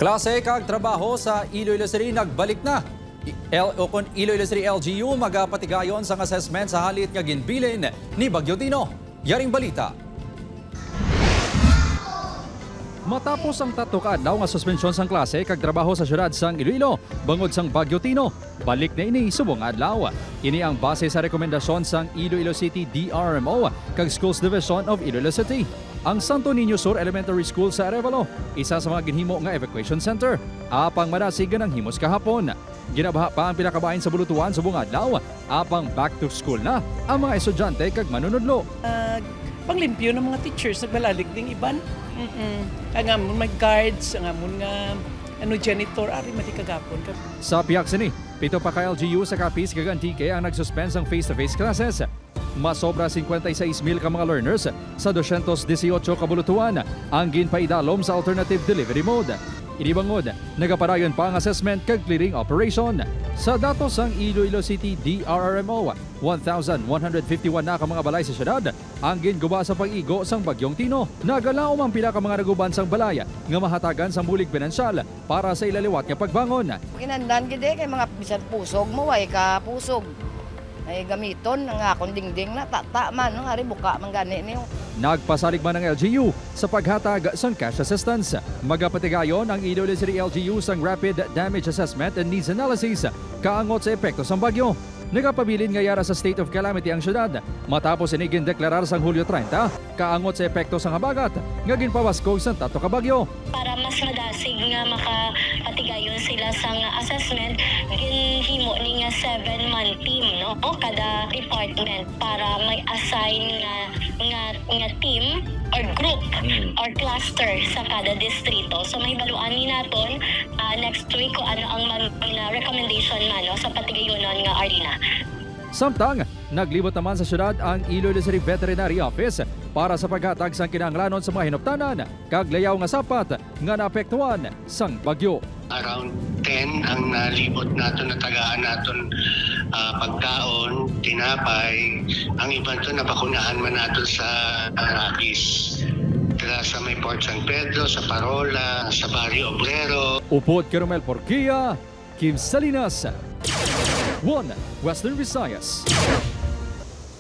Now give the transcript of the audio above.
Klase kag trabaho sa Iloilo City nagbalik na. Iloilo City LGU magapatigayon sang assessment sa halit nga ginbilin ni Bagyo Tino. Yaring balita. Matapos ang 3 ka adlaw nga suspensyon sang klase kag trabaho sa syudad sang Iloilo bangod sang Bagyo Tino, balik na ini subong adlaw. Ini ang base sa rekomendasyon sang Iloilo City DRMO kag Schools Division of Iloilo City. Ang Santo Niño Sur Elementary School sa Arevalo, isa sa mga ginhimo nga evacuation center. Apang manasigan ang himos kahapon. Ginabaha pa ang pinakabahin sa bulutuan subong adlaw. Apang back to school na ang mga estudyante kag manunudlo. Panglimpyo ng mga teachers, nagbalalig ding iban. Ang amon may guards, ang amon nga janitor, ari mati kagapon. Sa piyak sini, 7 pa ka LGU sa Capiz kag Antique ang nagsuspend ang face-to-face classes. Masobra 56,000 ka mga learners sa 218 ka bulutuan ang ginpaidalom sa alternative delivery mode. Inibangod, nagapadayon pa ang assessment kag clearing operation. Sa datos ng Iloilo City DRRMO, 1,151 na ka mga balay sa syudad ang ginguba sa pag-igo sang Bagyong Tino. Nagalaom ang pila ka mga naguban sang balay nga mahatagan sang bulig pinansyal para sa ilaliwat nga pagbangon. Kinandan gid kay mga bisan pusog mo way ka pusog. Ay gamiton nga akong dingding na tata man ng ari buka man gani niyo. Nagpasalig man ang LGU sa paghatag sang cash assistance. Magapatigayon ang Iloilo City LGU sang Rapid Damage Assessment and Needs Analysis kaangot sa epekto sang bagyo. Nagapabilin nga yara sa state of calamity ang syudad matapos inigin deklarar sang Hulyo 30 kaangot sa epekto sang habagat nga ginpawaskog sang 3 ka bagyo. Para mas madasig nga makapatigayon sila sang assessment, ginhimo ni nga 7-man team no kada department para may assign nga team or group or cluster sa kada distrito. So may baluan ni naton next week kung ano ang recommendation man no, sa patigayonon nga arena. Samtang, naglibot naman sa syudad ang Iloilo City Veterinary Office para sa paghatag sang kinahanglanon sa mga hinuptanan kag layaw nga sapat nga naapektuhan sang bagyo. Around 10 ang nalibot naton, natagaan naton pagkaon, tinapay. Ang iban to nabakunahan man naton sa Arrakis. Sa may Port San Pedro, sa Parola, sa Barrio Obrero. Upod Carmel Porquia, Kim Salinas, 1 Western Visayas.